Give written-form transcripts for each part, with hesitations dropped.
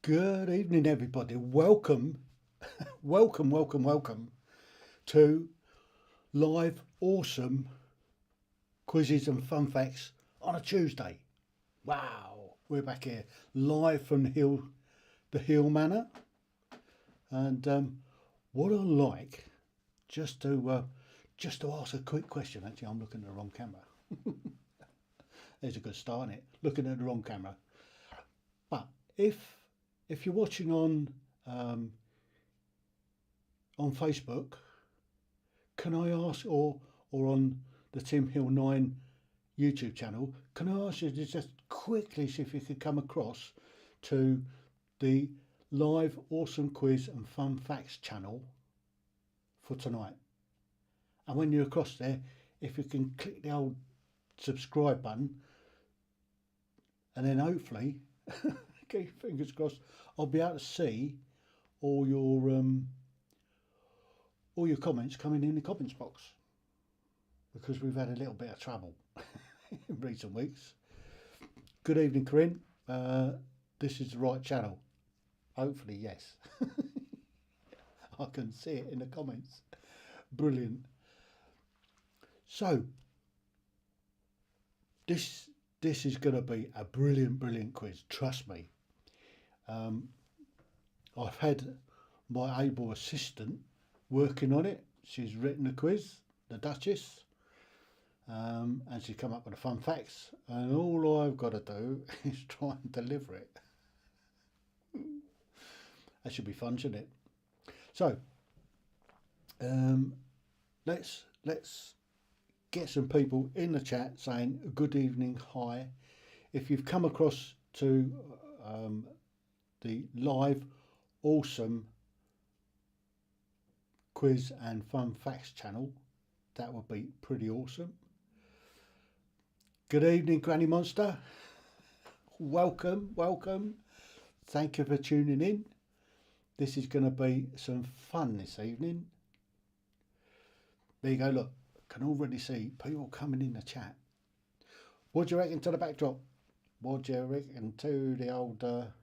Good evening, everybody. Welcome, welcome to live awesome quizzes and fun facts on a Tuesday. Wow, we're back here live from the Hill Manor, and what I like just to ask a quick question. Actually, I'm looking at the wrong camera. There's a good start in it. Looking at the wrong camera, but if you're watching um, on Facebook, can I ask, or on the Tim Hill 9 YouTube channel, can I ask you to just quickly see if you could come across to the live awesome quiz and fun facts channel for tonight? And when you're across there, if you can click the old subscribe button, and then hopefully, keep fingers crossed, I'll be able to see all your comments coming in the comments box, because we've had a little bit of trouble in recent weeks. Good evening, Corinne. This is the right channel. Hopefully, yes. I can see it in the comments. Brilliant. So this is going to be a brilliant quiz. Trust me. I've had my able assistant working on it. She's written the quiz, the Duchess, and she's come up with the fun facts. And all I've got to do is try and deliver it. That should be fun, shouldn't it? So let's get some people in the chat saying good evening, hi. If you've come across to the live awesome quiz and fun facts channel, that would be pretty awesome. Good evening, Granny Monster. Welcome. Thank you for tuning in. This is going to be some fun this evening. There you go, look, can already see people coming in the chat. What do you reckon to the backdrop? What do you reckon to the old the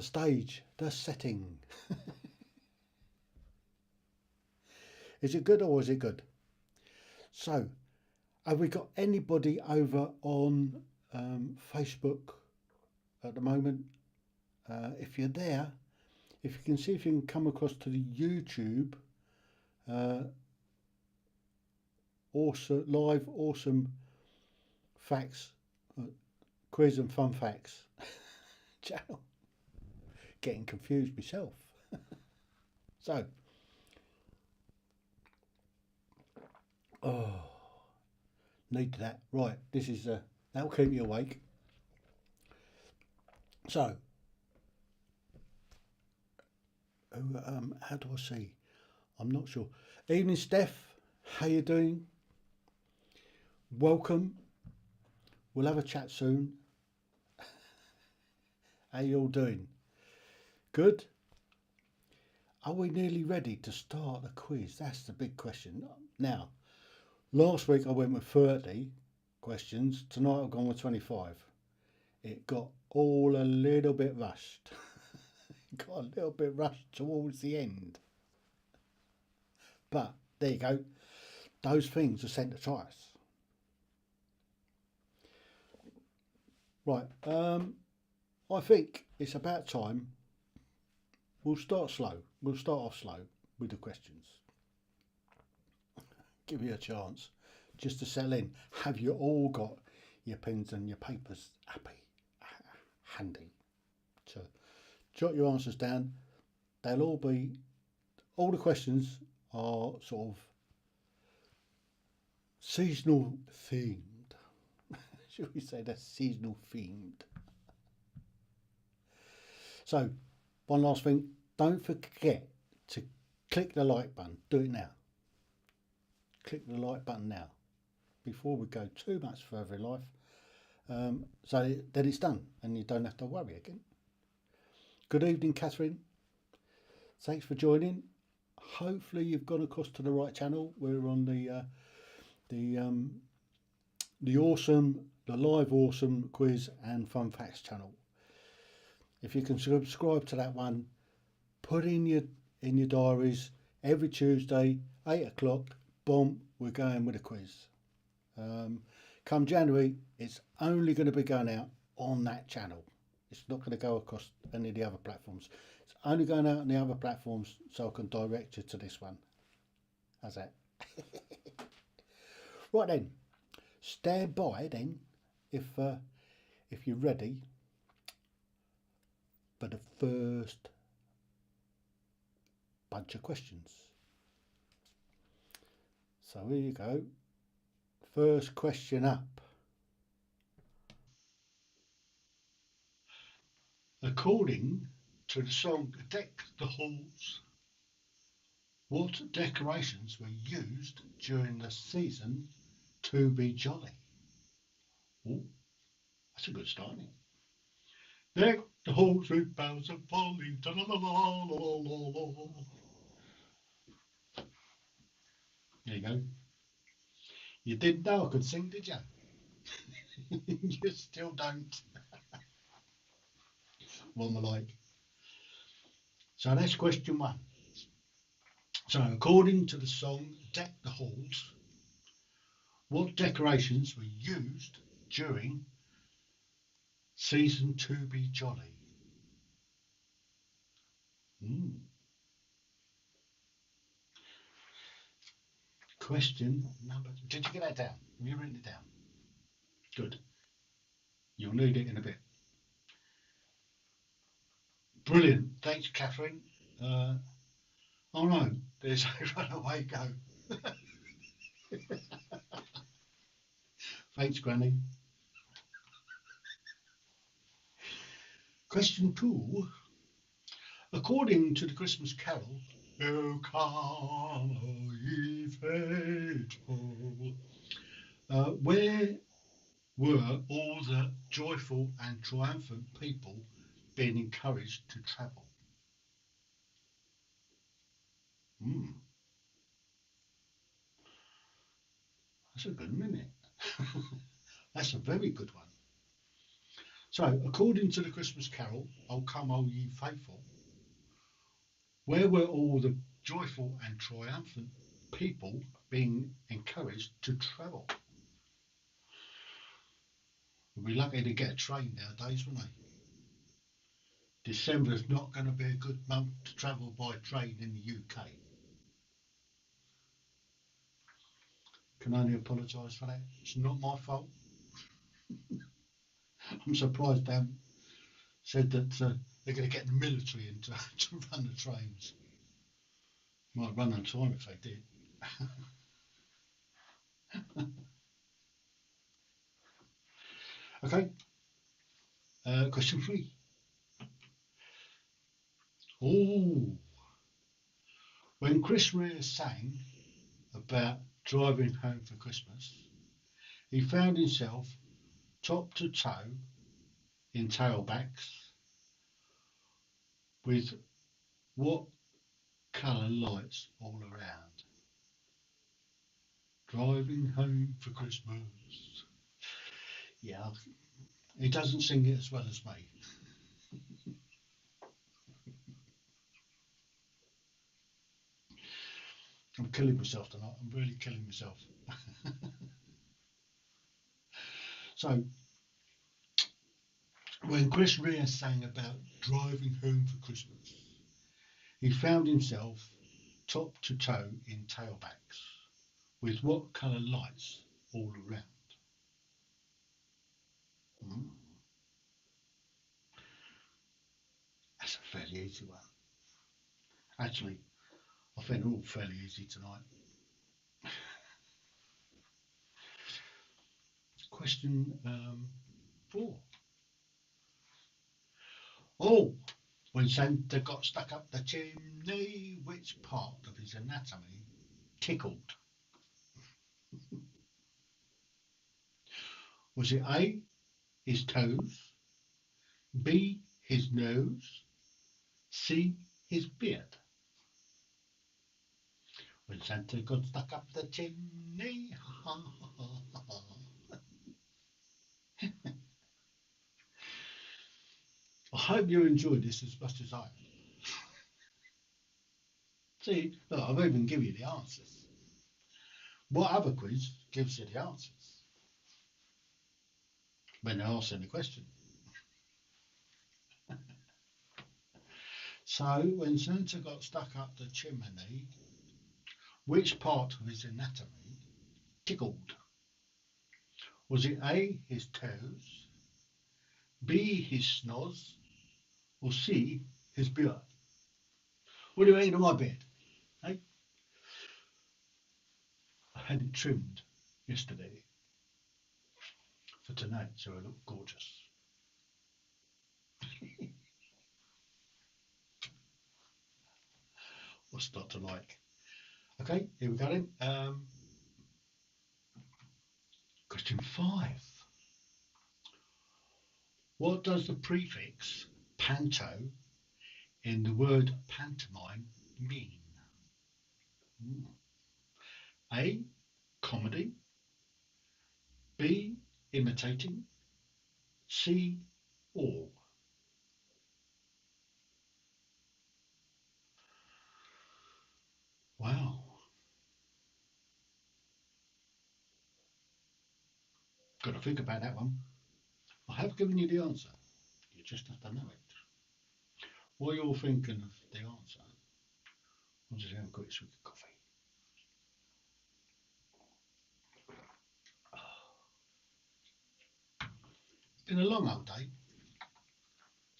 stage, the setting? Is it good or is it good? So, have we got anybody over on Facebook at the moment? If you're there, if you can see if you can come across to the YouTube live awesome facts quiz and fun facts channel. Getting confused myself. So, need that. Right, this is that'll keep you awake. So, how do I see? I'm not sure. Evening, Steph. How you doing? Welcome. We'll have a chat soon. How you all doing? Good? Are we nearly ready to start the quiz? That's the big question. Now, last week I went with 30 questions. Tonight I've gone with 25. It got all a little bit rushed. Got a little bit rushed towards the end. But there you go. Those things are sent to try us. Right. I think it's about time. We'll start slow. We'll start off slow with the questions. Give you a chance just to settle in. Have you all got your pens and your papers handy to jot your answers down? They'll all the questions are sort of seasonal themed. Should we say they're seasonal themed? So, one last thing, don't forget to click the like button. Do it now. Click the like button now before we go too much further in life, so that it's done and you don't have to worry again. Good evening, Catherine. Thanks for joining. Hopefully you've gone across to the right channel. We're on the awesome the live awesome quiz and fun facts channel. If you can subscribe to that one, put in your diaries every Tuesday, 8 o'clock. Boom, we're going with a quiz. Come January, it's only going to be going out on that channel. It's not going to go across any of the other platforms. It's only going out on the other platforms, so I can direct you to this one. How's that? Right then, stand by then if you're ready for the first bunch of questions. So here you go. First question up. According to the song Deck the Halls, what decorations were used during the season to be jolly? Oh, that's a good start, isn't it? Deck the halls with boughs of holly. There you go. You didn't know I could sing, did you? You still don't. One more like. So that's question one. So according to the song Deck the Halls, what decorations were used during season to be jolly? Question number. Did you get that down? Have you written it down? Good. You'll need it in a bit. Brilliant. Thanks, Catherine. Oh no, there's a runaway go. Thanks, Granny. Question two. According to the Christmas carol, O come, O ye faithful, where were all the joyful and triumphant people being encouraged to travel? That's a good one, isn't it? That's a very good one. So, according to the Christmas carol, O come, O ye faithful, where were all the joyful and triumphant people being encouraged to travel? We'd be lucky to get a train nowadays, wouldn't they? December's not going to be a good month to travel by train in the UK. Can only apologise for that. It's not my fault. I'm surprised they haven't said that they're going to get the military in to run the trains. Might run on time if they did. Okay. Question three. Oh, when Chris Rea sang about driving home for Christmas, he found himself top to toe in tailbacks with what colour lights all around? Driving home for Christmas. Yeah, he doesn't sing it as well as me. I'm killing myself tonight. I'm really killing myself. So, when Chris Rea sang about driving home for Christmas, he found himself top to toe in tailbacks with what colour lights all around? That's a fairly easy one. Actually, I think they're all fairly easy tonight. Question 4. Oh, when Santa got stuck up the chimney, which part of his anatomy tickled? Was it A, his toes, B, his nose, C, his beard? When Santa got stuck up the chimney, I hope you enjoyed this as much as I have. See, look, I've even given you the answers. What other quiz gives you the answers when they're asking the question? So, when Santa got stuck up the chimney, which part of his anatomy tickled? Was it A, his toes, B, his snoz, or C, his beard? What do you mean of my beard? Hey? I had it trimmed yesterday for tonight, so I look gorgeous. What's not to like? Okay, here we go then. Question 5. What does the prefix panto in the word pantomime mean? A, comedy, B, imitating, C, all. Wow, got to think about that one. I have given you the answer. You just have to know it. While you're thinking of the answer, I'll just have a quick swig of coffee. It's been a long old day.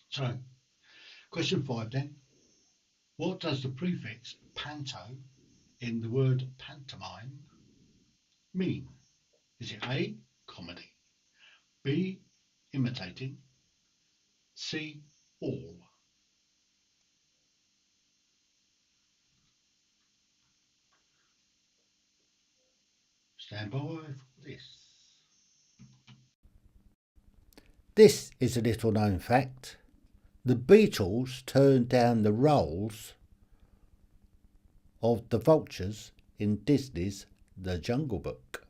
So, question 5 then. What does the prefix panto in the word pantomime mean? Is it A, comedy, B, imitating, C, all? Stand by for this. This is a little known fact. The Beatles turned down the roles of the vultures in Disney's The Jungle Book.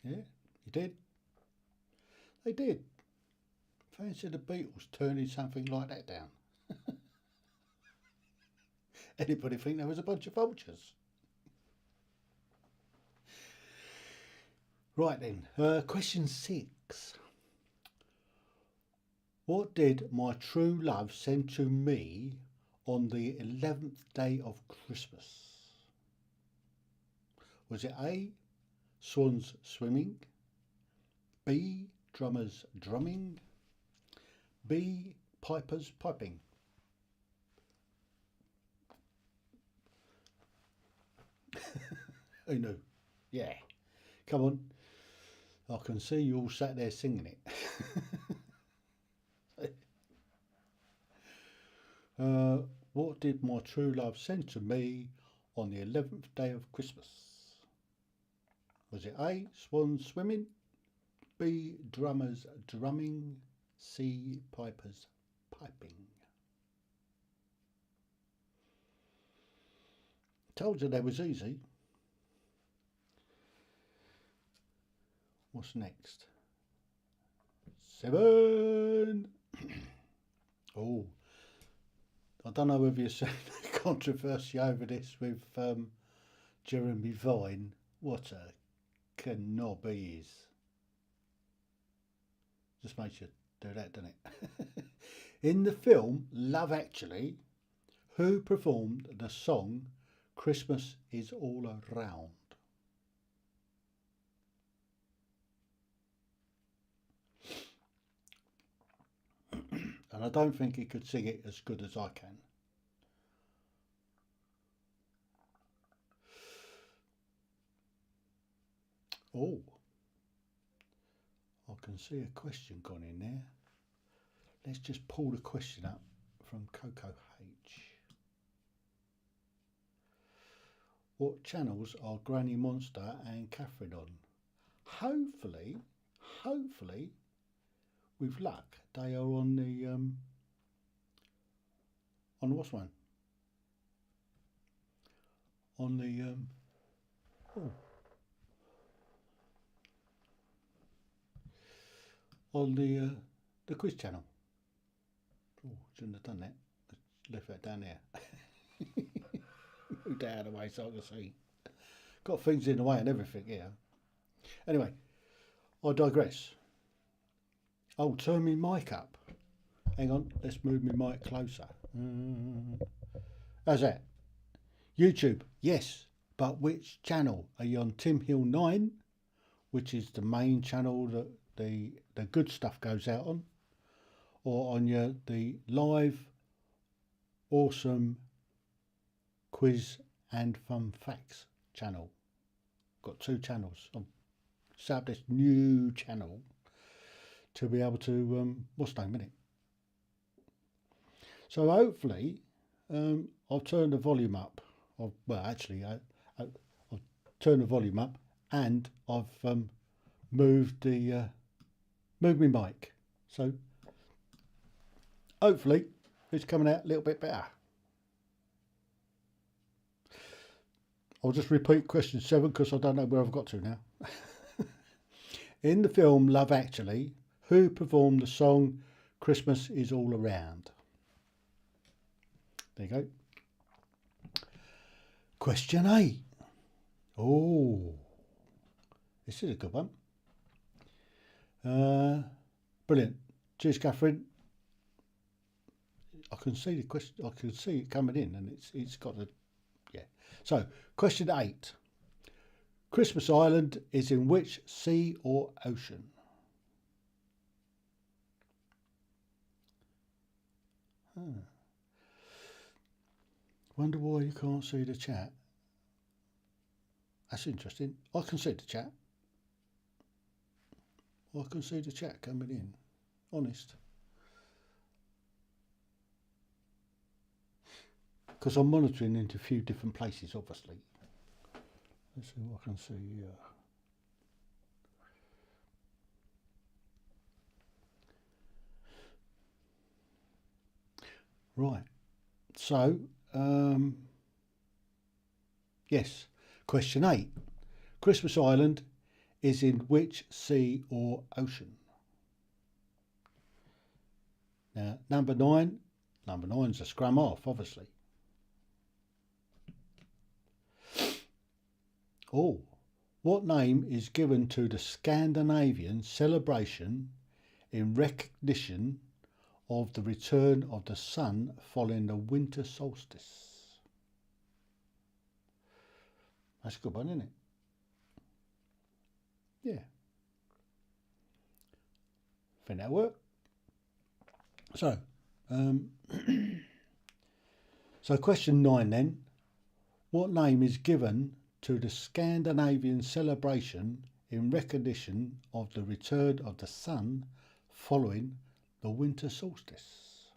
Yeah, you did. They did. Fancy the Beatles turning something like that down. Anybody think there was a bunch of vultures? Right then, question 6. What did my true love send to me on the 11th day of Christmas? Was it A, swans swimming, B, drummers drumming, B, pipers piping? Who knew? Yeah. Come on. I can see you all sat there singing it. What did my true love send to me on the 11th day of Christmas? Was it A, swans swimming, B, drummers drumming, C, pipers piping? Told you that was easy. What's next? 7. Oh, I don't know whether you've seen the controversy over this with Jeremy Vine. What a knob he is. Just makes you do that, doesn't it? In the film Love Actually, who performed the song Christmas is All Around? And I don't think he could sing it as good as I can. Oh, I can see a question gone in there. Let's just pull the question up from Coco H. What channels are Granny Monster and Catherine on? Hopefully, with luck, they are on the on what's one? On the oh, on the quiz channel. Oh, shouldn't have done that. Left that down there. Moved that out of the way so I can see. Got things in the way and everything, yeah. Anyway, I digress. Oh, turn my mic up. Hang on, let's move my mic closer. How's that? YouTube, yes, but which channel? Are you on Tim Hill 9, which is the main channel that the good stuff goes out on, or on the live awesome quiz and fun facts channel? Got two channels. I've set up this new channel to be able to what's the name in it? So hopefully I'll turn the volume up. Well, actually, I've turned the volume up, and I've moved my mic. So hopefully it's coming out a little bit better. I'll just repeat question 7 because I don't know where I've got to now. In the film Love Actually, who performed the song Christmas is All Around? There you go. Question 8. Oh, this is a good one. Brilliant. Cheers, Catherine. I can see the question. I can see it coming in, and it's got the yeah. So, question 8. Christmas Island is in which sea or ocean? Wonder why you can't see the chat. That's interesting. I can see the chat. I can see the chat coming in. Honest. Because I'm monitoring into a few different places, obviously. Let's see what I can see here. Right. So, yes. Question 8. Christmas Island is in which sea or ocean? Now, number 9. Number 9's a scrum off, obviously. Oh, what name is given to the Scandinavian celebration in recognition of the return of the sun following the winter solstice? That's a good one, isn't it? Yeah. Think that'll work. So, so question 9 then. What name is given to the Scandinavian celebration in recognition of the return of the sun following the winter solstice?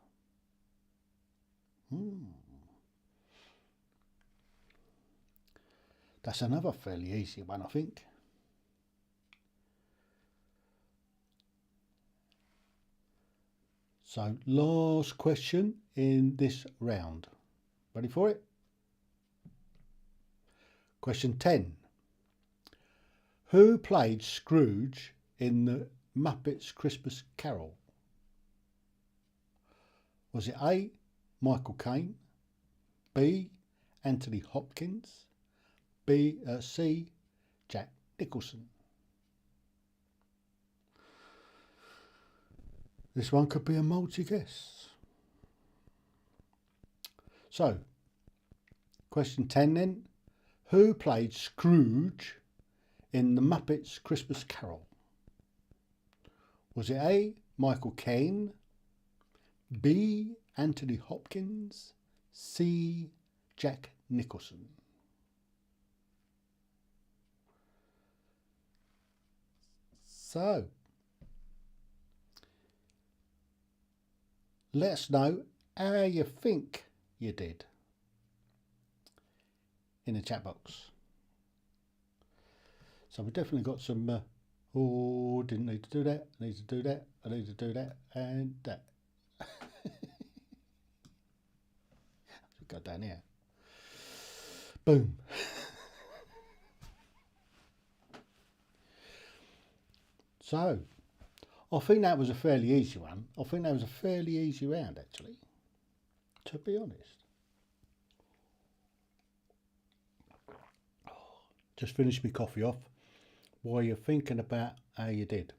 That's another fairly easy one, I think. So, last question in this round. Ready for it? Question 10. Who played Scrooge in the Muppets Christmas Carol? Was it A, Michael Caine, B, Anthony Hopkins, C, Jack Nicholson? This one could be a multi-guess. So, question 10 then. Who played Scrooge in the Muppets Christmas Carol? Was it A, Michael Caine, B, Anthony Hopkins, C, Jack Nicholson? So, let us know how you think you did in the chat box. So we've definitely got some, oh, didn't need to do that, I need to do that, I need to do that, and that. Go down here. Boom. So, I think that was a fairly easy one. I think that was a fairly easy round, actually, to be honest. Just finished my coffee off while you're thinking about how you did.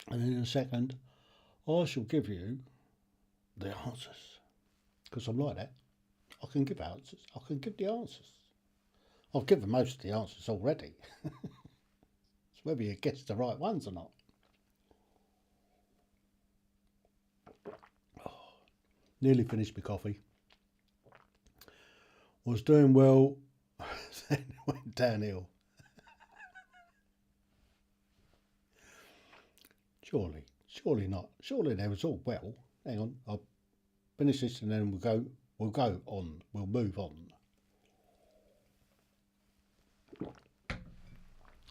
And in a second, I shall give you the answers. Because I'm like that. I can give answers. I can give the answers. I've given most of the answers already. It's whether you guess the right ones or not. Nearly finished my coffee. Was doing well, then went downhill. Surely not. Surely they was all well. Hang on, I'll finish this and then we'll go on. We'll move on.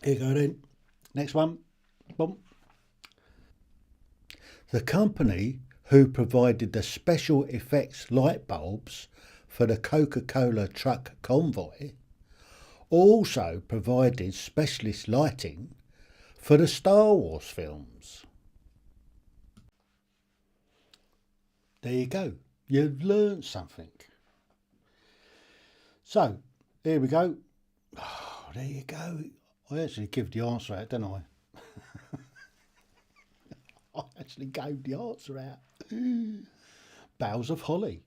Here you go then. Next one. Boom. The company who provided the special effects light bulbs for the Coca-Cola truck convoy also provided specialist lighting for the Star Wars films. There you go. You've learned something. So, here we go. Oh, there you go. I actually give the answer out, didn't I? I actually gave the answer out. Boughs of holly.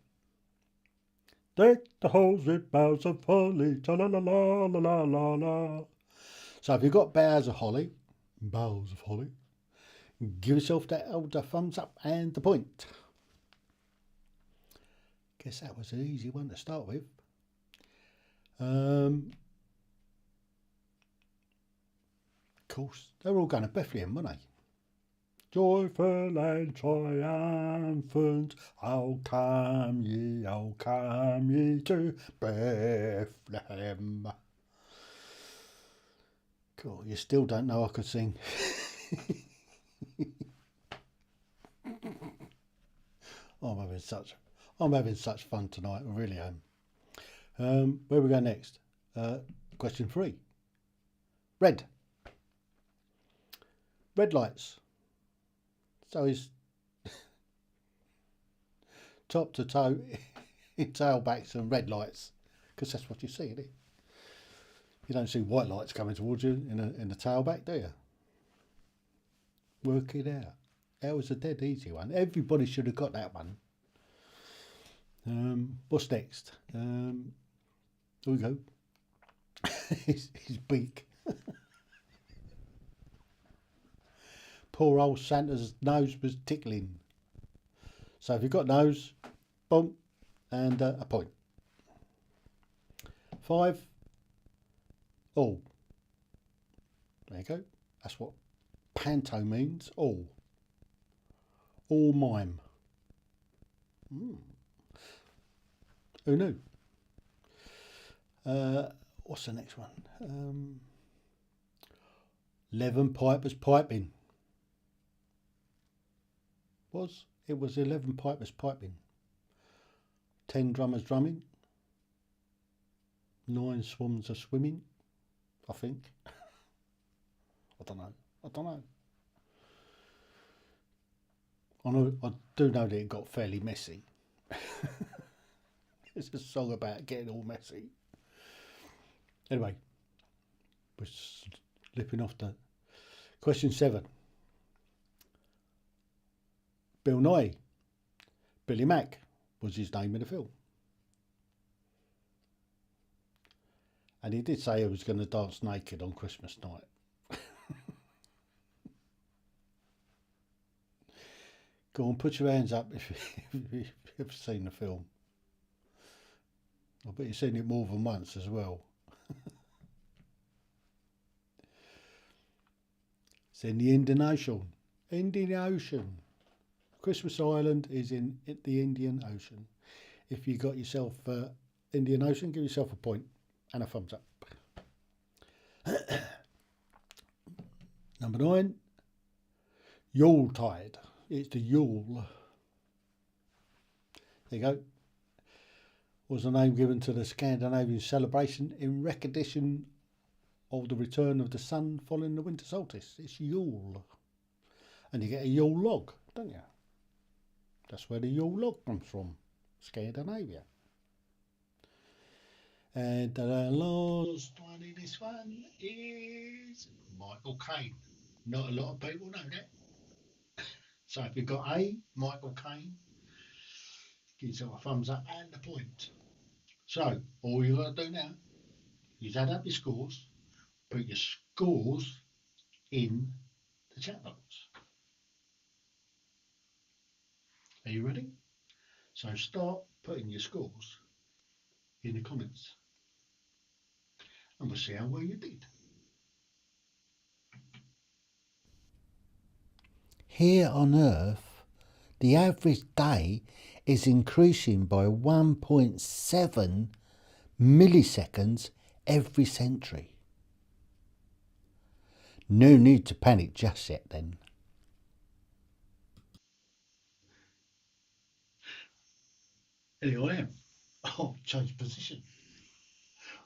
Deck the halls with boughs of holly. La la la la la la la. So if you've got boughs of holly, give yourself that older thumbs up and the point. Guess that was an easy one to start with. Of course, they were all going to Bethlehem, weren't they? Joyful and triumphant, how come ye to Bethlehem? Cool, you still don't know I could sing. I'm having such fun tonight, I really am. Where we go next? Question 3. Red lights. So he's top to toe in tailbacks and red lights, because that's what you see, isn't it? You don't see white lights coming towards you in the tailback, do you? Work it out. That was a dead easy one. Everybody should have got that one. What's next? Here we go. his beak. Poor old Santa's nose was tickling. So if you've got nose, boom, and a point. 5. All. There you go. That's what panto means. All. All mime. Who knew? What's the next one? 11 pipers piping. It was 11 pipers piping. 10 drummers drumming. 9 swans are swimming, I think. I don't know. I do know that it got fairly messy. It's a song about getting all messy. Anyway, we're slipping off to question 7. Bill Nye. Billy Mack was his name in the film. And he did say he was going to dance naked on Christmas night. Go on, put your hands up if you've seen the film. I bet you've seen it more than once as well. It's in the Indian Ocean. Christmas Island is in the Indian Ocean. If you got yourself Indian Ocean, give yourself a point and a thumbs up. Number 9. Yuletide. It's the Yule. There you go. Was the name given to the Scandinavian celebration in recognition of the return of the sun following the winter solstice. It's Yule. And you get a Yule log, don't you? That's where the Yule log comes from, Scandinavia. And the last one in this one is Michael Caine. Not a lot of people know that. So if you've got A, Michael Caine, give yourself a thumbs up and a point. So all you've got to do now is add up your scores, put your scores in the chat box. Are you ready? So start putting your scores in the comments and we'll see how well you did. Here on Earth, the average day is increasing by 1.7 milliseconds every century. No need to panic just yet then. Here I am. Oh, changed position.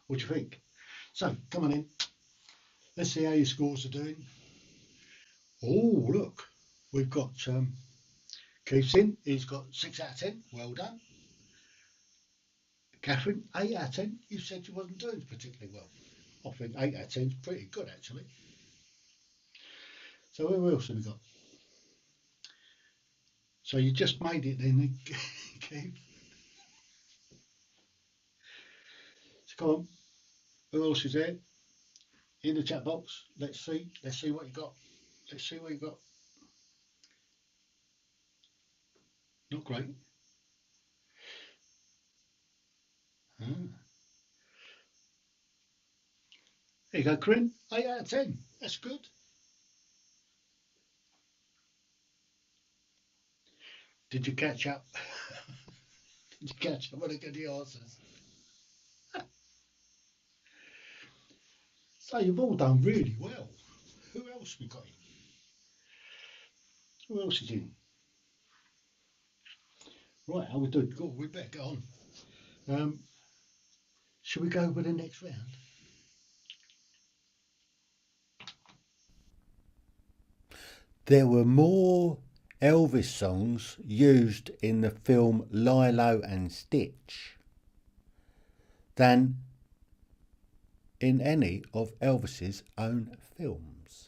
What do you think? So, come on in. Let's see how your scores are doing. Oh, look. We've got Keith's in. He's got 6 out of 10. Well done. Catherine, 8 out of 10. You said you wasn't doing particularly well. I think 8 out of 10 is pretty good, actually. So, who else have we got? So, you just made it then, Keith. So, come on. Who else is there? In the chat box. Let's see what you got. Let's see what you got. Not great. Ah. There you go, Corinne. 8 out of 10. That's good. Did you catch up? Did you catch up on the answers? So you've all done really well. Who else we got in? Who else is in? Right, how we doing? Good, we better get on. Should we go with the next round? There were more Elvis songs used in the film Lilo and Stitch than in any of Elvis's own films.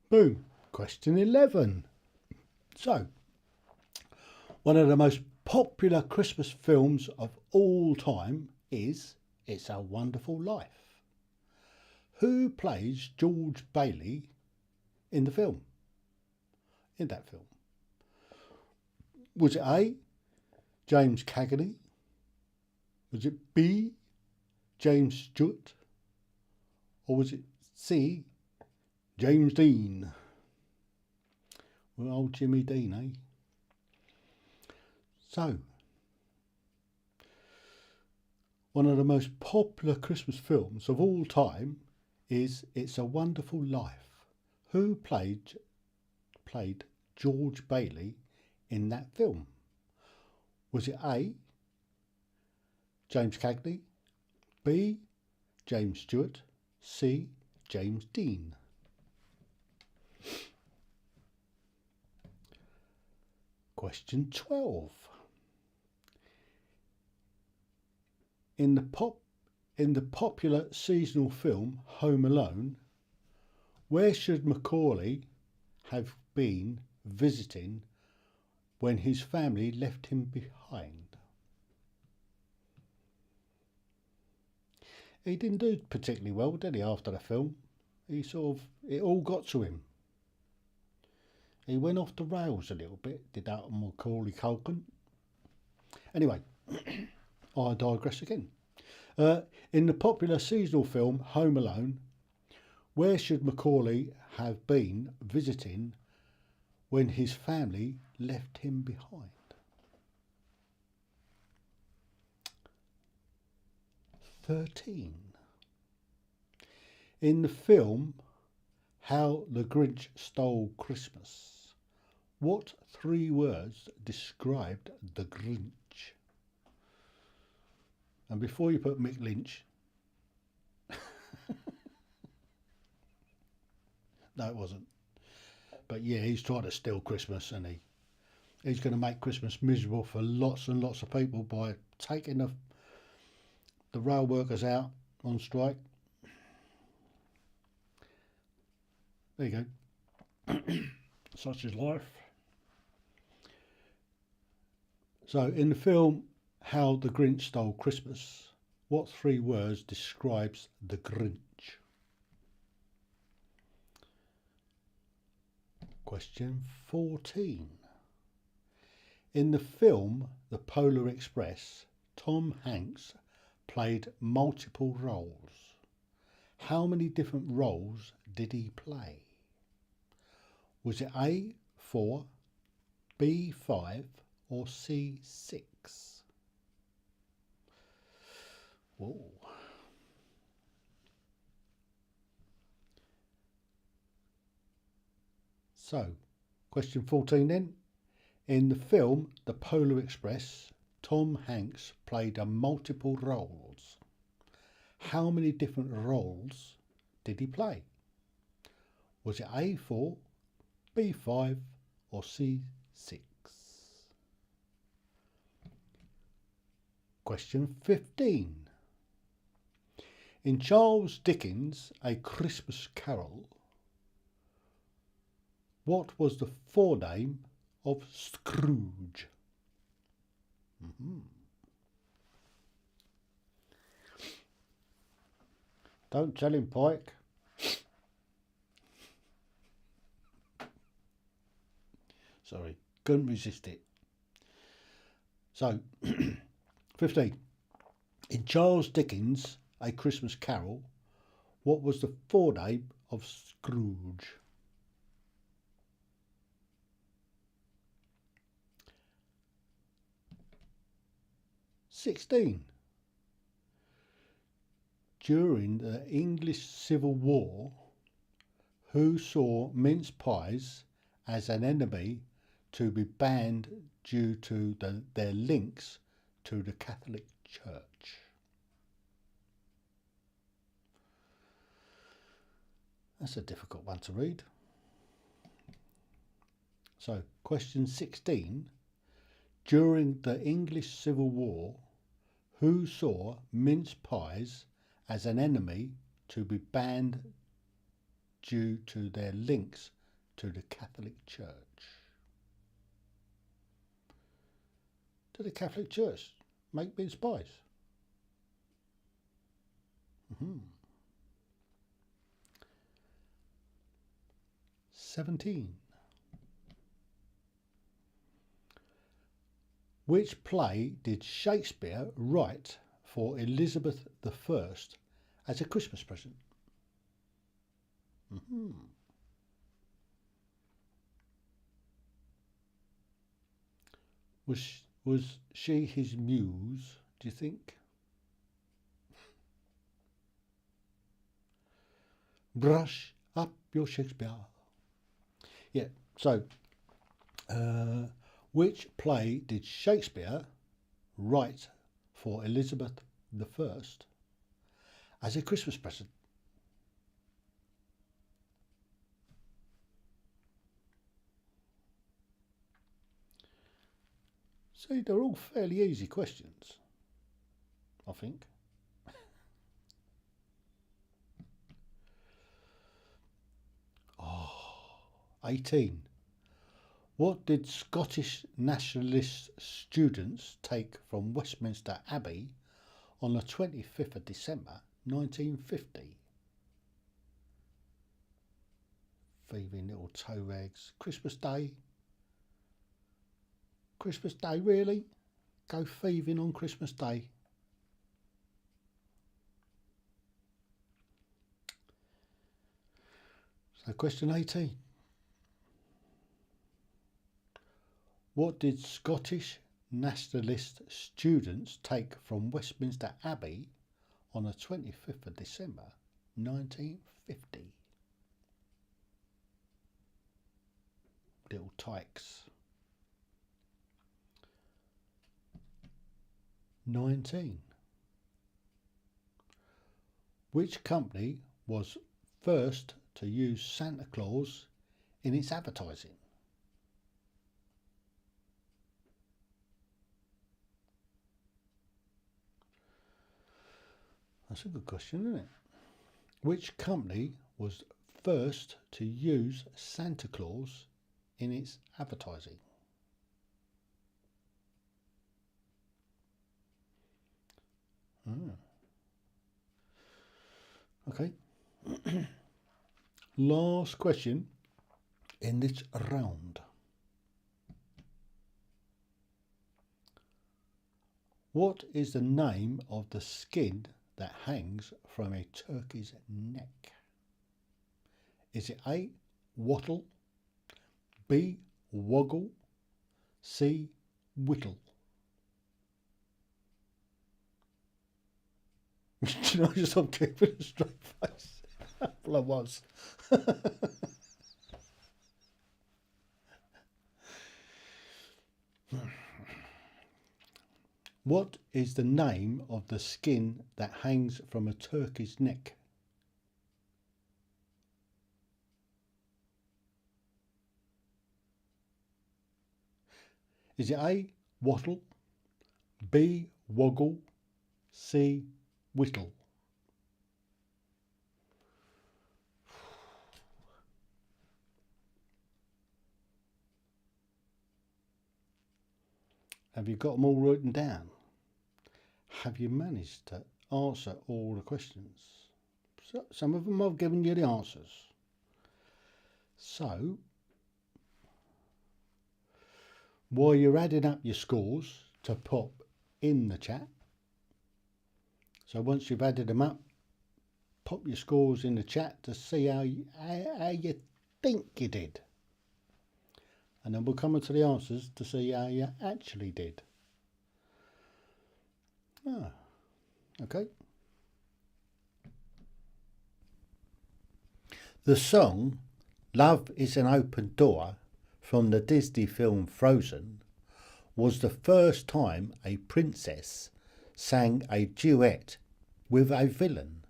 Boom. Question 11. So, one of the most popular Christmas films of all time is It's a Wonderful Life. Who plays George Bailey in the film? In that film? Was it A, James Cagney? Was it B, James Stewart? Or was it C, James Dean? Well, old Jimmy Dean, eh? So, one of the most popular Christmas films of all time is It's a Wonderful Life. Who played George Bailey in that film? Was it A, James Cagney, B, James Stewart, C, James Dean? Question 12. In the popular seasonal film Home Alone, where should Macaulay have been visiting when his family left him behind? He didn't do particularly well, did he, after the film? It all got to him. He went off the rails a little bit, did that Macaulay Culkin. Anyway, I digress again. In the popular seasonal film Home Alone, where should Macaulay have been visiting when his family left him behind? In the film How the Grinch Stole Christmas, what 3 words described the Grinch? And before you put Mick Lynch, No, it wasn't. But yeah, he's trying to steal Christmas, and he's going to make Christmas miserable for lots and lots of people by taking the rail workers out on strike. There you go. Such is life. So in the film How the Grinch Stole Christmas, what 3 words describes the Grinch? Question 14. In the film The Polar Express, Tom Hanks played multiple roles. How many different roles did he play? Was it A, 4, B, 5 or C, 6? Whoa. So, question 14 then. In the film The Polar Express, Tom Hanks played multiple roles. How many different roles did he play? Was it A4, B5 or C6? Question 15. In Charles Dickens' A Christmas Carol, what was the forename of Scrooge? Don't tell him, Pike. Sorry, couldn't resist it. So, 15. In Charles Dickens' A Christmas Carol, what was the forename of Scrooge? (16) During the English Civil War, who saw mince pies as an enemy to be banned due to their links to the Catholic Church? That's a difficult one to read. So, question 16. During the English Civil War, who saw mince pies as an enemy to be banned due to their links to the Catholic Church? Did the Catholic Church make mince pies? 17. Which play did Shakespeare write for Elizabeth I as a Christmas present? Was she his muse, do you think? Brush up your Shakespeare. Yeah, so which play did Shakespeare write for Elizabeth I as a Christmas present? See, they're all fairly easy questions, I think. 18. What did Scottish nationalist students take from Westminster Abbey on the 25th of December 1950? Thieving little toe rags. Christmas Day? Christmas Day, really? Go thieving on Christmas Day? So question 18. What did Scottish nationalist students take from Westminster Abbey on the 25th of December 1950? Little tykes. 19. Which company was first to use Santa Claus in its advertising? That's a good question, isn't it? Which company was first to use Santa Claus in its advertising? Okay. Last question in this round. What is the name of the skin that hangs from a turkey's neck? Is it A, wattle, B, woggle, C, whittle? Do you know, I just I'm keeping a straight face. Well, I was. What is the name of the skin that hangs from a turkey's neck? Is it A, wattle, B, woggle, C, whittle? Have you got them all written down? Have you managed to answer all the questions? So, some of them I've given you the answers. So, while you're adding up your scores to pop in the chat, so once you've added them up, pop your scores in the chat to see how you think you did. And then we'll come on to the answers to see how you actually did. Okay. The song Love is an Open Door from the Disney film Frozen was the first time a princess sang a duet with a villain.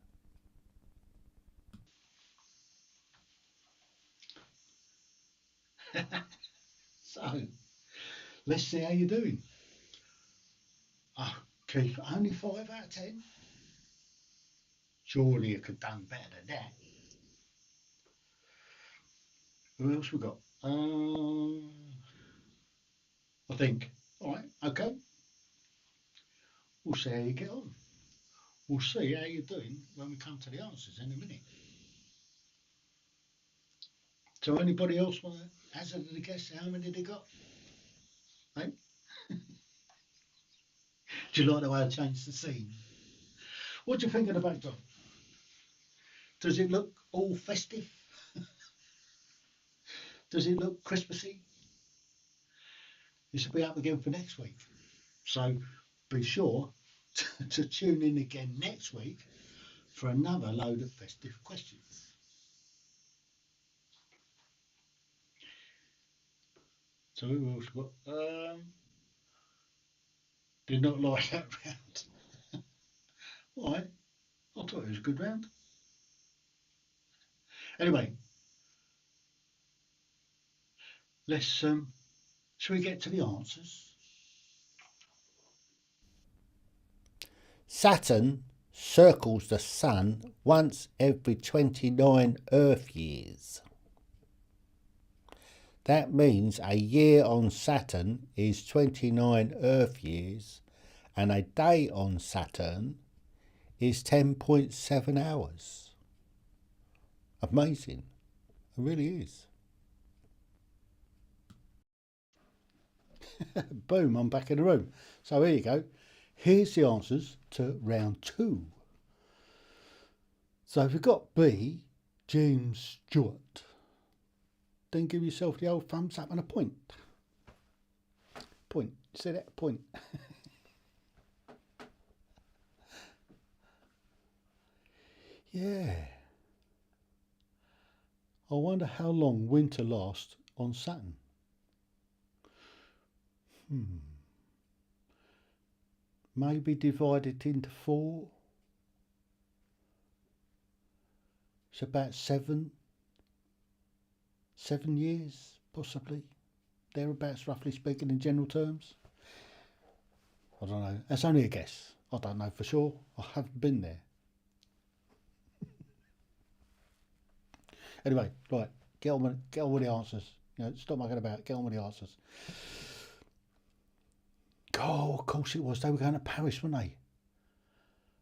So, let's see how you're doing. Oh, Keith, only 5 out of 10? Surely you could have done better than that. Who else we got? I think. All right, okay. We'll see how you get on. We'll see how you're doing when we come to the answers in a minute. So anybody else want to hazard a guess how many they got? Hey? Do you like the way I changed the scene? What do you think of the backdrop? Does it look all festive? Does it look Christmassy? This will be up again for next week. So be sure to tune in again next week for another load of festive questions. So who else got? Did not like that round. Why? I thought it was a good round. Anyway, let's shall we get to the answers? Saturn circles the Sun once every 29 Earth years. That means a year on Saturn is 29 Earth years, and a day on Saturn is 10.7 hours. Amazing. It really is. Boom, I'm back in the room. So here you go. Here's the answers to round 2. So if you've got B, James Stewart, then give yourself the old thumbs up and a point. Point. See that? Point. Yeah. I wonder how long winter lasts on Saturn. Maybe divide it into 4. It's about 7 7 years, possibly. Thereabouts, roughly speaking, in general terms. I don't know. That's only a guess. I don't know for sure. I haven't been there. Anyway, right. Get on with the answers. You know, stop mucking about. Get on with the answers. Oh, of course it was. They were going to Paris, weren't they?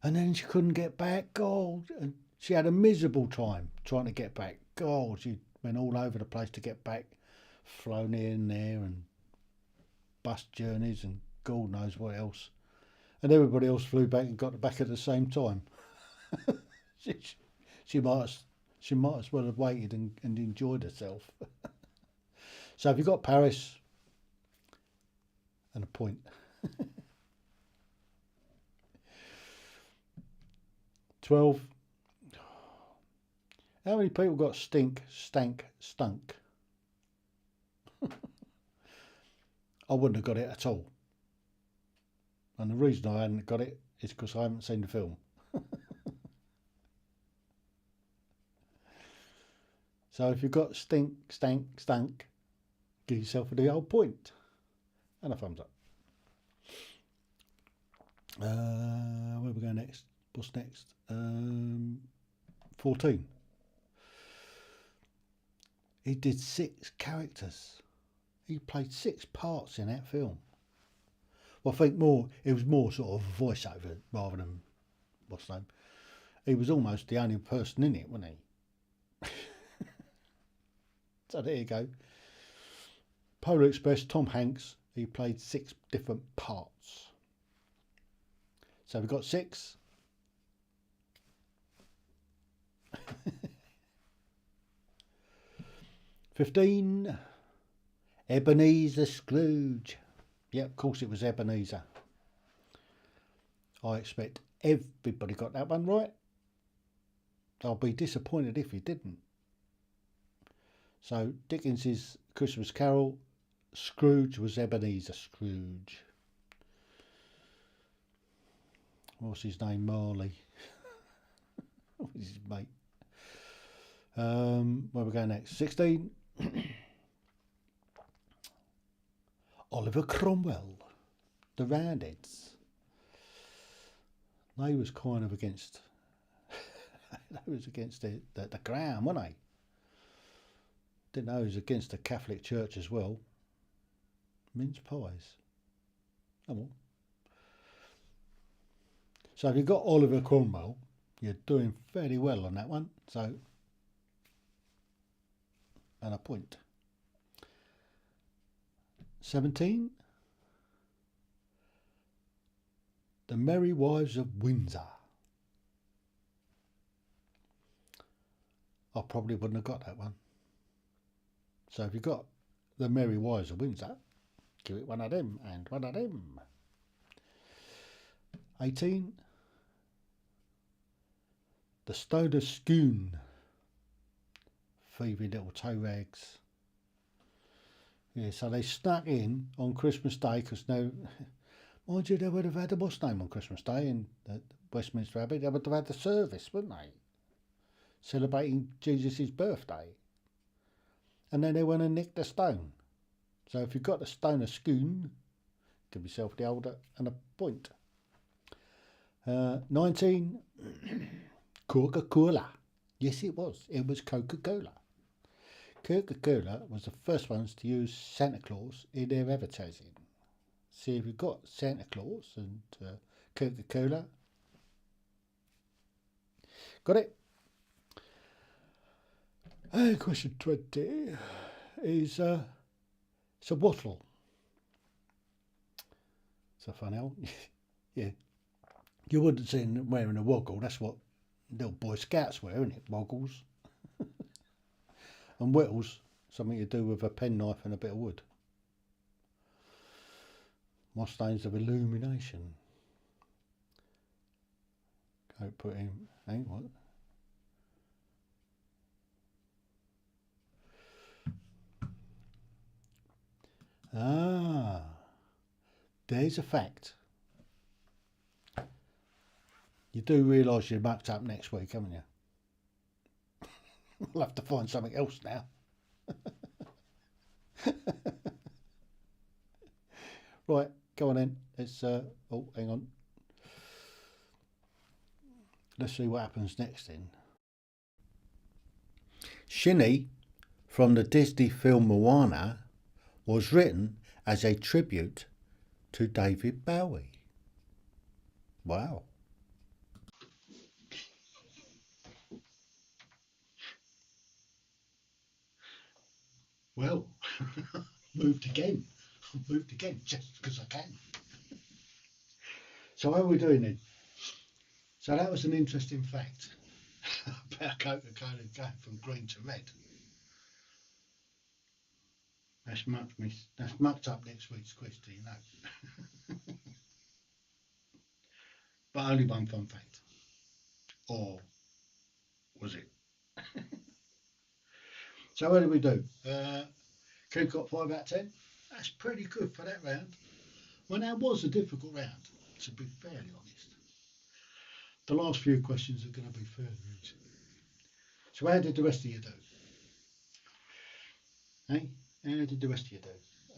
And then she couldn't get back. God, and she had a miserable time trying to get back. God, she went all over the place to get back. Flown here and there, and bus journeys, and God knows what else. And everybody else flew back and got back at the same time. she might as well have waited and enjoyed herself. So if you've got Paris, and a point. 12. How many people got stink, stank, stunk? I wouldn't have got it at all. And the reason I hadn't got it is because I haven't seen the film. So if you've got stink, stank, stunk, give yourself the old point. And a thumbs up. Where we go next? What's next? 14. He did 6 characters. He played 6 parts in that film. Well, I think it was more sort of voiceover rather than what's the name. He was almost the only person in it, wasn't he? So there you go. Polar Express, Tom Hanks. He played 6 different parts. So we've got 6. $15. Ebenezer Scrooge. Yeah, of course it was Ebenezer. I expect everybody got that one right. I'll be disappointed if you didn't. So Dickens's Christmas Carol, Scrooge was Ebenezer Scrooge. What's his name? Marley. What's his mate? Where we go next? 16. Oliver Cromwell, the Roundheads. They was kind of against. They was against the crown, weren't they? Didn't know he was against the Catholic Church as well. Mince pies. Come on. So if you've got Oliver Cromwell, you're doing fairly well on that one. So, and a point. 17. The Merry Wives of Windsor. I probably wouldn't have got that one. So if you've got The Merry Wives of Windsor, give it one of them and one of them. 18. The Stoner Scoon. Thievy little toe rags. Yeah, so they snuck in on Christmas Day because now, mind you, they would have had a what's name on Christmas Day in Westminster Abbey. They would have had the service, wouldn't they? Celebrating Jesus' birthday. And then they went and nicked the stone. So if you've got the Stoner Scoon, give yourself the older and a point. 19. Coca-Cola. Yes, it was. It was Coca-Cola. Coca-Cola was the first ones to use Santa Claus in their advertising. See if you've got Santa Claus and Coca-Cola. Got it? Question 20 is it's a wattle. It's a fun owl. Yeah. You wouldn't see him wearing a woggle. That's what little Boy Scouts wear, isn't it? Woggles. And whittles, something you do with a penknife and a bit of wood. Mustains of illumination. Go put him. Hang what? Ah, there's a fact. You do realise you're mucked up next week, haven't you? I'll have to find something else now. Right, go on then. Let's, oh, hang on. Let's see what happens next then. Shinny from the Disney film Moana was written as a tribute to David Bowie. Wow. Well, moved again. Moved again just because I can. So how are we doing then? So that was an interesting fact about Coca-Cola going from green to red. That's mucked up next week's quiz, do you know? But only one fun fact. Or was it? So what did we do? Coop got 5 out of 10. That's pretty good for that round. Well, that was a difficult round, to be fairly honest. The last few questions are going to be fairly easy. So how did the rest of you do? Hey, how did the rest of you do?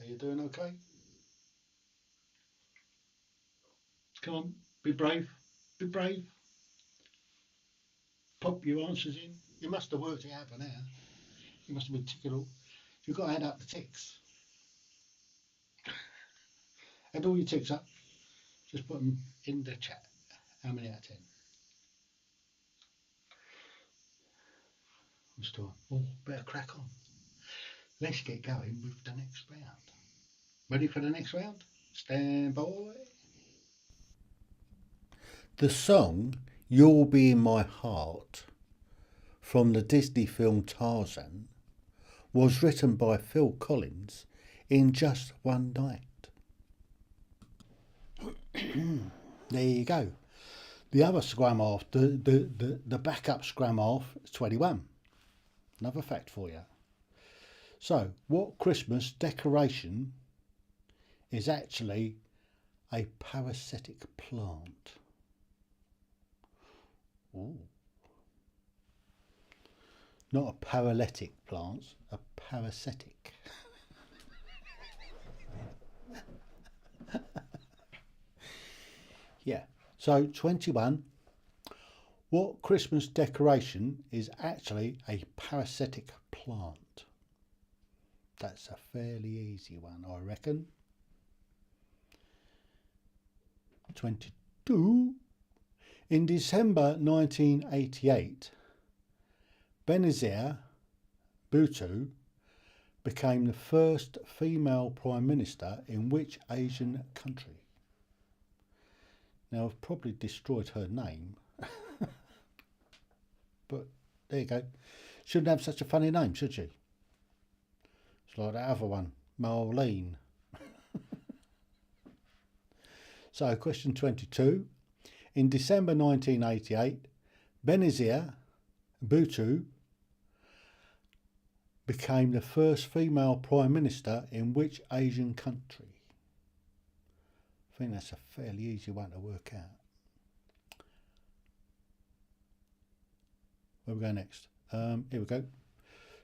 Are you doing okay? Come on, be brave, be brave. Pop your answers in. You must have worked it out by now. You must have been ticking all. You've got to add up the ticks. Add all your ticks up. Just put them in the chat. How many out of 10? Oh, better crack on. Let's get going with the next round. Ready for the next round? Stand by. The song You'll Be in My Heart from the Disney film Tarzan was written by Phil Collins in just one night. There you go. The other scrum half, the backup scrum half is 21. Another fact for you. So, what Christmas decoration is actually a parasitic plant? Ooh. Not a paralytic plant, a parasitic. Yeah, so 21. What Christmas decoration is actually a parasitic plant? That's a fairly easy one, I reckon. 22. In December 1988, Benazir Bhutto became the first female Prime Minister in which Asian country? Now, I've probably destroyed her name, but there you go. Shouldn't have such a funny name, should she? It's like that other one, Marlene. So, question 22. In December 1988, Benazir Bhutto became the first female Prime Minister in which Asian country? I think that's a fairly easy one to work out. Where we go next? Here we go.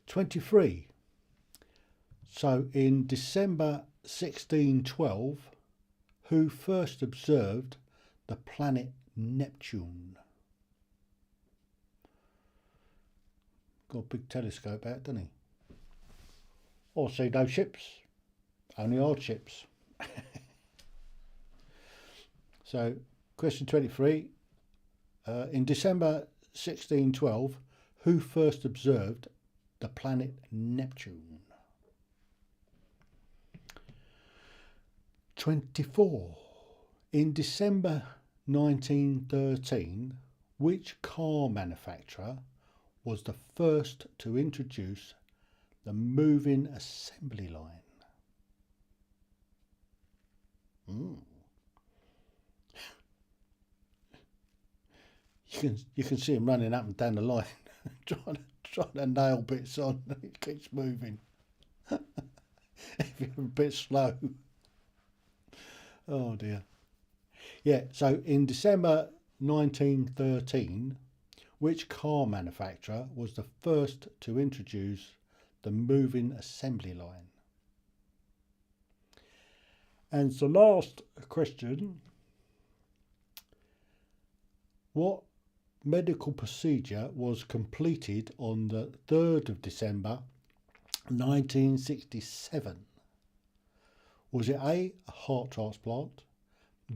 23. So in December 1612, who first observed the planet Neptune? Got a big telescope out, doesn't he? Or see no ships, only odd ships. So, question 23. In December 1612, who first observed the planet Neptune? 24. In December 1913, which car manufacturer was the first to introduce the moving assembly line? You can see him running up and down the line, trying to nail bits on. It keeps moving. If you're a bit slow. Oh dear. Yeah, so in December 1913, which car manufacturer was the first to introduce the moving assembly line. And the last question, what medical procedure was completed on the 3rd of December 1967? Was it A, a heart transplant,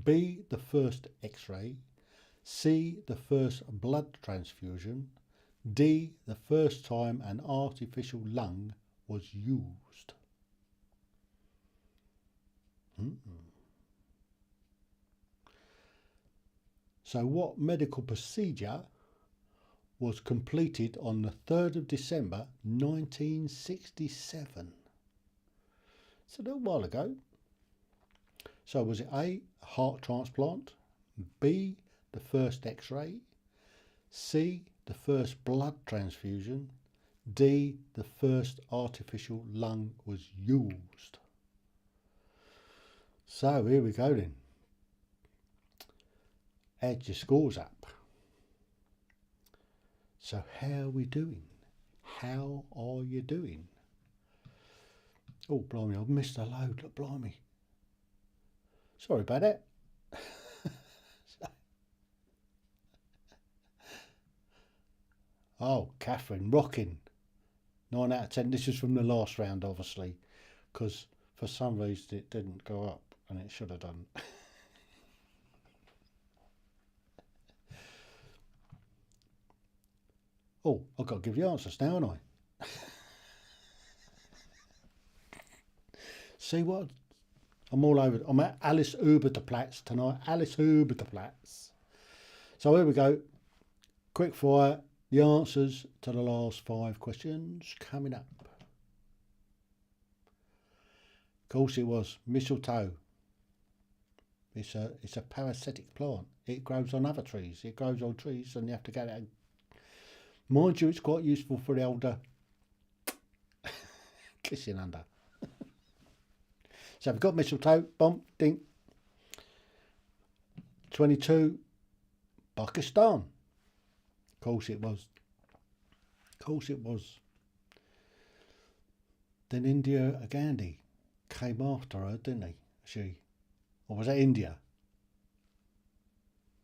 B, the first X-ray, C, the first blood transfusion, D, the first time an artificial lung was used? So what medical procedure was completed on the 3rd of December 1967? It's a little while ago. So was it A, a heart transplant, B, the first X-ray, C, the first blood transfusion, D, the first artificial lung was used? So here we go then. Add your scores up. So how are we doing? How are you doing? Oh, blimey, I've missed a load. Look, blimey. Sorry about that. Oh, Catherine, rocking. 9 out of 10. This is from the last round, obviously, because for some reason it didn't go up and it should have done. Oh, I've got to give you answers now, haven't I? See what? I'm all over. I'm at Alice Uber de Platz tonight. Alice Uber de Platz. So here we go. Quick fire. The answers to the last 5 questions coming up. Of course it was mistletoe. It's a parasitic plant. It grows on other trees. It grows on trees and you have to get it. Mind you, it's quite useful for the older kissing under. So we've got mistletoe, bump, ding. 22, Pakistan. Of course it was. Of course it was. Then Indira Gandhi came after her, didn't he? She, or was that India?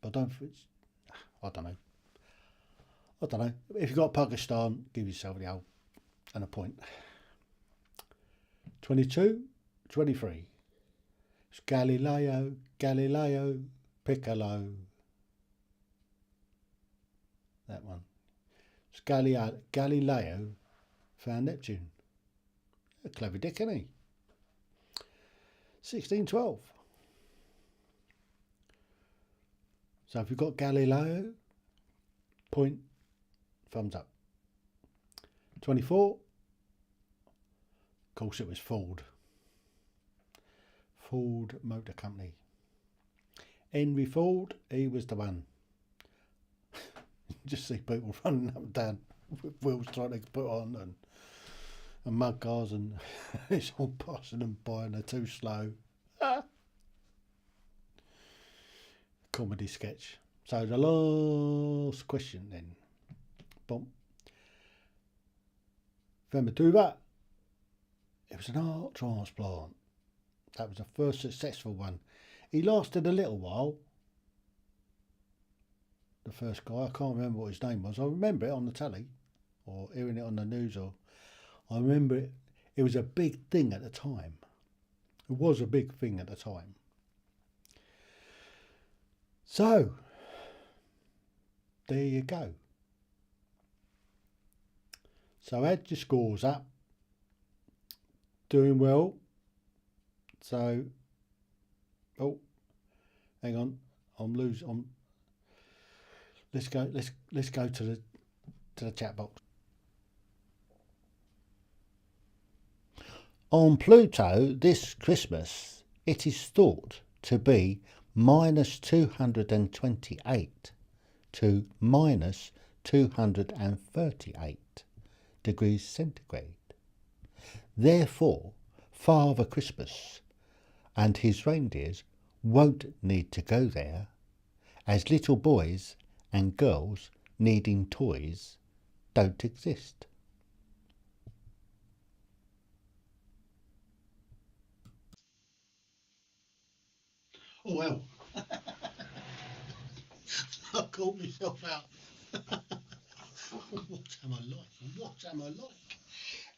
But I don't know. I don't know. If you've got Pakistan, give yourself the old and a point. 22, 23. It's Galileo Piccolo. That one. It's Galileo found Neptune. A clever dick, isn't he? 1612. So if you've got Galileo, point, thumbs up. 24. Of course it was Ford. Ford Motor Company. Henry Ford, he was the one. Just see people running up and down with wheels trying to put on and mud cars and it's all passing them by and they're too slow. Comedy sketch. So the last question then. Boom. Fematuva. It was an heart transplant. That was the first successful one. He lasted a little while. The first guy, I can't remember what his name was. I remember it on the telly or hearing it on the news. Or I remember it. It was a big thing at the time. It was a big thing at the time. So, there you go. So add your scores up. Doing well. So, oh, hang on. I'm losing. Let's go to the chat box. On Pluto this Christmas, it is thought to be minus 228 to minus 238 degrees centigrade. Therefore, Father Christmas and his reindeers won't need to go there, as little boys and girls needing toys don't exist. Oh well, I called myself out. What am I like? What am I like?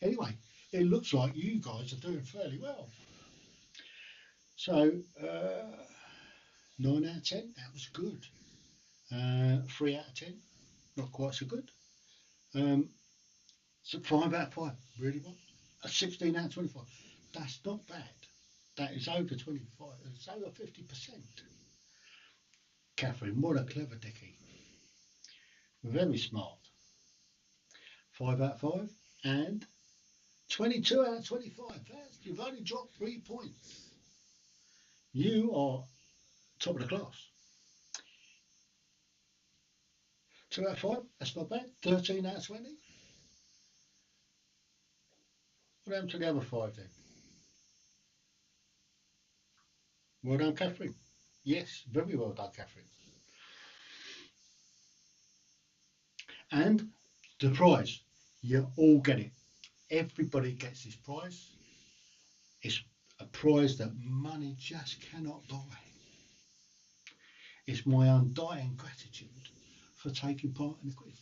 Anyway, it looks like you guys are doing fairly well. So, 9 out of 10, that was good. 3 out of 10, not quite so good. So 5 out of 5, really well. A 16 out of 25, that's not bad. That is over 25, it's over 50%. Catherine, what a clever dicky. Very smart. 5 out of 5 and 22 out of 25. You've only dropped 3 points. You are top of the class. 2 out of 5, that's not bad. 13 out of 20. What happened to the other 5 then? Well done, Catherine. Yes, very well done, Catherine. And the prize, you all get it. Everybody gets this prize. It's a prize that money just cannot buy. It's my undying gratitude for taking part in the quiz,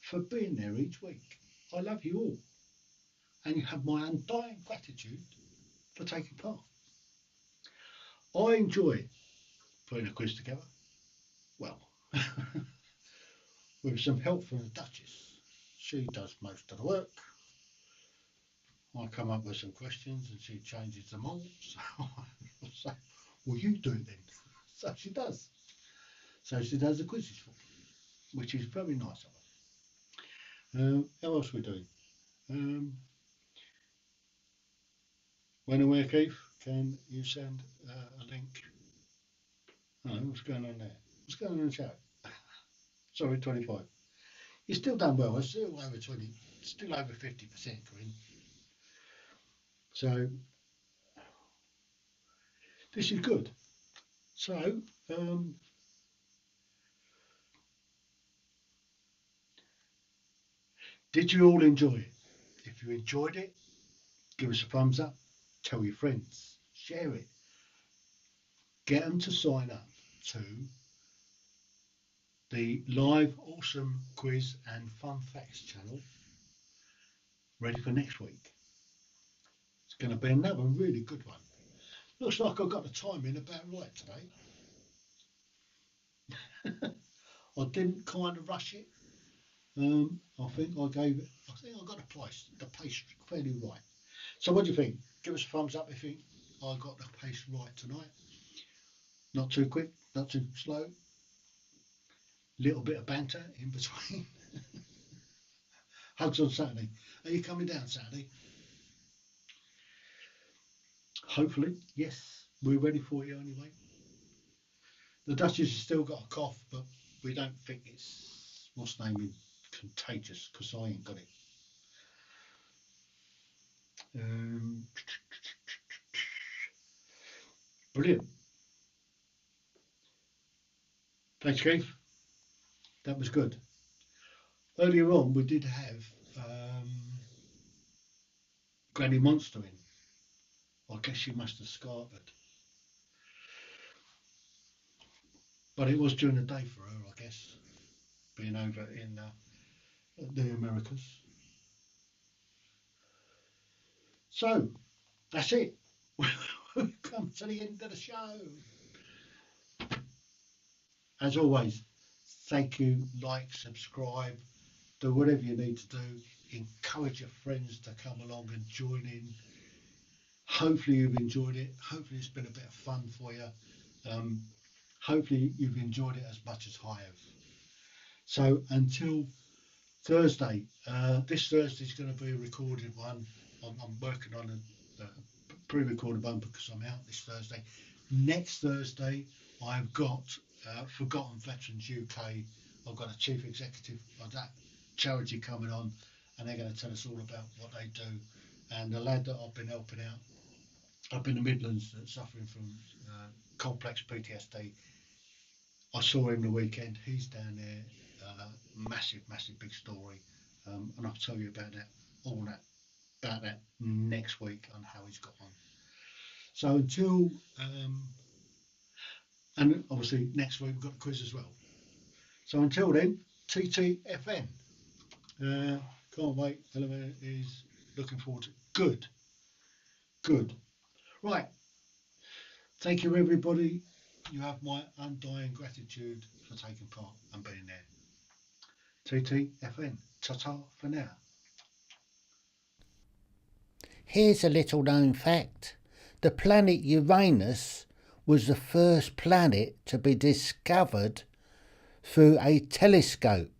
for being there each week. I love you all, and you have my undying gratitude for taking part. I enjoy putting a quiz together. Well, with some help from the Duchess. She does most of the work. I come up with some questions and she changes them all. So I say, well, you do it then. So she does. So she does the quizzes for me, which is very nice of her. How else are we doing? When and where, Keith? Can you send a link? Oh, what's going on there? What's going on in the chat? Sorry, 25. You've still done well. It's still over 20, still over 50%, Corinne. So this is good. So did you all enjoy it? If you enjoyed it, give us a thumbs up. Tell your friends. Share it. Get them to sign up to the live awesome quiz and fun facts channel ready for next week. It's going to be another really good one. Looks like I've got the timing about right today. I didn't kind of rush it. I think I got the pace fairly right. So what do you think? Give us a thumbs up if you think I got the pace right tonight. Not too quick, not too slow. Little bit of banter in between. Hugs on Saturday. Are you coming down Saturday? Hopefully, yes. We're ready for you anyway. The Duchess has still got a cough, but we don't think it's, what's the name, contagious, because I ain't got it. Brilliant. Thanks, Keith. That was good. Earlier on, we did have Granny Monster in. I guess she must have scarpered. But it was during the day for her, I guess, being over in the Americas. So, that's it. We've come to the end of the show. As always, thank you, like, subscribe, do whatever you need to do. Encourage your friends to come along and join in. Hopefully you've enjoyed it. Hopefully it's been a bit of fun for you. Hopefully you've enjoyed it as much as I have. So until Thursday, this Thursday is going to be a recorded one. I'm working on a pre-recorded one because I'm out this Thursday. Next Thursday, I've got Forgotten Veterans UK. I've got a chief executive of that charity coming on, and they're going to tell us all about what they do. And the lad that I've been helping out up in the Midlands that's suffering from complex PTSD, I saw him the weekend. He's down there. Massive big story, and I'll tell you about that next week on how he's got on. So until And obviously next week we've got the quiz as well. So until then, TTFN. Can't wait. Elevator is looking forward to it. Good. Good. Right. Thank you, everybody. You have my undying gratitude for taking part and being there. TTFN. Ta-ta for now. Here's a little known fact. The planet Uranus was the first planet to be discovered through a telescope.